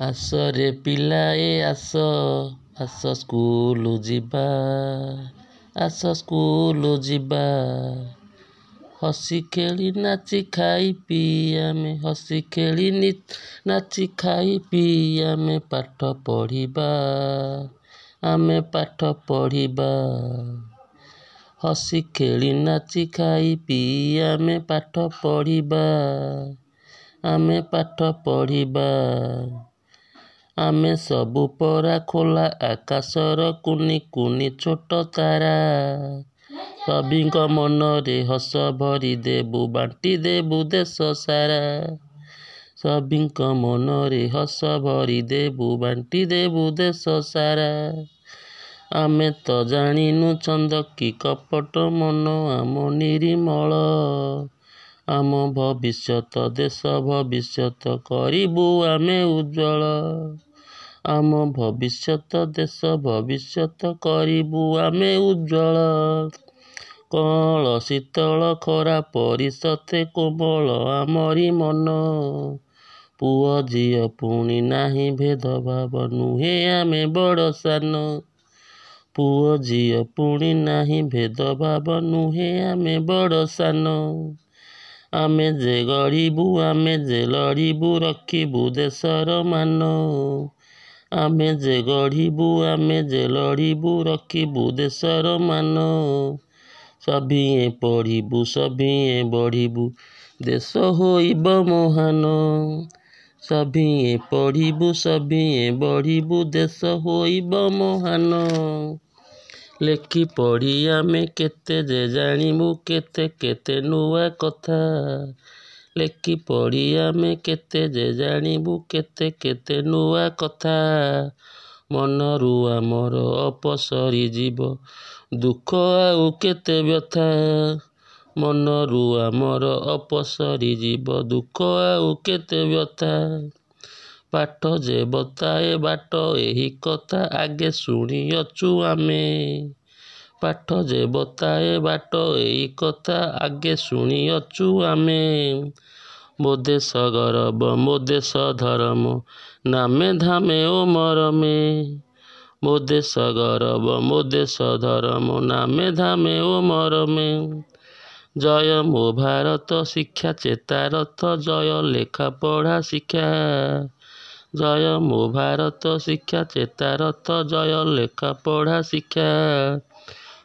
ଆସରେ ପିଲାଏ ଆସ, ଆସ ସ୍କୁଲ ଯିବା, ଆସ ସ୍କୁଲ ଯିବା। ହସି ଖେଳି ନାଚି ଖାଇ ପିଇ ଆମେ, ହସି ଖେଳି ନାଚି ଖାଇ ପିଇ ଆମେ ପାଠ ପଢ଼ିବା, ଆମେ ପାଠ ପଢ଼ିବା। ହସି ଖେଳି ନାଚି ଖାଇ ପିଇ ଆମେ ପାଠ ପଢ଼ିବା, ଆମେ ପାଠ ପଢ଼ିବା। ଆମେ ସବୁ ପରା ଖୋଲା ଆକାଶର କୁନି କୁନି ଛୋଟ ତାରା। ସଭିଙ୍କ ମନରେ ହସ ଭରି ଦେବୁ, ବାଣ୍ଟି ଦେବୁ ଦେଶ ସାରା। ସଭିଙ୍କ ମନରେ ହସ ଭରି ଦେବୁ, ବାଣ୍ଟି ଦେବୁ ଦେଶ ସାରା। ଆମେ ତ ଜାଣିନୁ ଛନ୍ଦ କି କପଟ ମନ ଆମ ନିରିମଳ। ଆମ ଭବିଷ୍ୟତ ଦେଶ ଭବିଷ୍ୟତ କରିବୁ ଆମେ ଉଜ୍ଜ୍ୱଳ। ଆମ ଭବିଷ୍ୟତ ଦେଶ ଭବିଷ୍ୟତ କରିବୁ ଆମେ ଉଜ୍ଜ୍ୱଳ। କଅଁଳ ଶୀତଳ ଖରା ପରି ସତେ କୋମଳ ଆମରି ମନ। ପୁଅ ଝିଅ ପୁଣି ନାହିଁ ଭେଦଭାବ, ନୁହେଁ ଆମେ ବଡ଼ ସାନ। ପୁଅ ଝିଅ ପୁଣି ନାହିଁ ଭେଦଭାବ, ନୁହେଁ ଆମେ ବଡ଼ ସାନ। ଆମେ ଯେ ଗଢ଼ିବୁ ଆମେ ଯେ ଲଢ଼ିବୁ, ରଖିବୁ ଦେଶର ମାନ। ଆମେ ଯେ ଗଢ଼ିବୁ ଆମେ ଯେ ଲଢ଼ିବୁ, ରଖିବୁ ଦେଶର ମାନ। ସଭିଏଁ ପଢ଼ିବୁ ସଭିଏଁ ବଢ଼ିବୁ, ଦେଶ ହୋଇବ ମହାନ। ସଭିଏଁ ପଢ଼ିବୁ ସଭିଏଁ ବଢ଼ିବୁ, ଦେଶ ହୋଇବ ମହାନ। ଲେଖି ପଢ଼ି ଆମେ କେତେ ଯେ ଜାଣିବୁ, କେତେ କେତେ ନୂଆ କଥା। ଲେଖି ପଢ଼ି ଆମେ କେତେ ଯେ ଜାଣିବୁ, କେତେ କେତେ ନୂଆ କଥା। ମନରୁ ଆମର ଅପସରି ଯିବ ଦୁଃଖ ଆଉ କେତେ ବ୍ୟଥା। ମନରୁ ଆମର ଅପସରି ଯିବ ଦୁଃଖ ଆଉ କେତେ ବ୍ୟଥା। ପାଠ ଯେ ବତାଏ ବାଟ ଏହି କଥା ଆଗେ ଶୁଣିଅଛୁ ଆମେ। ପାଠ ଯେ ବତାଏ ବାଟ ଏହି କଥା ଆଗେ ଶୁଣିଅଛୁ ଆମେ। ମୋ ଦେଶ ଗରବ ମୋ ଦେଶ ଧରମ, ନାମେ ଧାମେ ଓ ମରମେ। ମୋ ଦେଶ ଗରବ ମୋ ଦେଶ ଧରମ, ନାମେ ଧାମେ ଓ ମରମେ। ଜୟ ମୋ ଭାରତ ଶିକ୍ଷା ଚେତାରଥ, ଜୟ ଲେଖା ପଢ଼ା ଶିକ୍ଷା। ଜୟ ମୋ ଭାରତ ଶିକ୍ଷା ଚେତାରଥ, ଜୟ ଲେଖା ପଢ଼ା ଶିକ୍ଷା।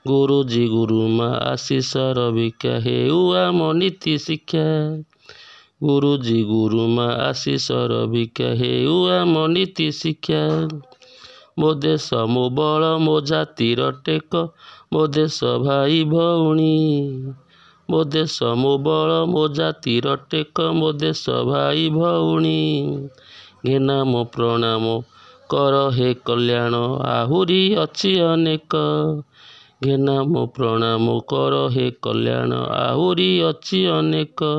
ଗୁରୁଜୀ ଗୁରୁମା ଆଶିଷର ଭିକ୍ଷା, ହେଉ ଆମ ନୀତି ଶିକ୍ଷା। ଗୁରୁଜୀ ଗୁରୁମା ଆଶିଷର ଭିକ୍ଷା, ହେଉ ଆମ ନୀତି ଶିକ୍ଷା। ମୋ ଦେଶ ମୋ ବଳ ମୋ ଜାତିର ଟେକ, ମୋ ଦେଶ ଭାଇ ଭଉଣୀ। ମୋ ଦେଶ ମୋ ବଳ ମୋ ଜାତିର ଟେକ, ମୋ ଦେଶ ଭାଇ ଭଉଣୀ। ଘେନାମ ପ୍ରଣାମ କର ହେ କଲ୍ୟାଣ, ଆହୁରି ଅଛି ଅନେକ। ଘେନାମ ପ୍ରଣାମ କର ହେ କଲ୍ୟାଣ, ଆହୁରି ଅଛି ଅନେକ।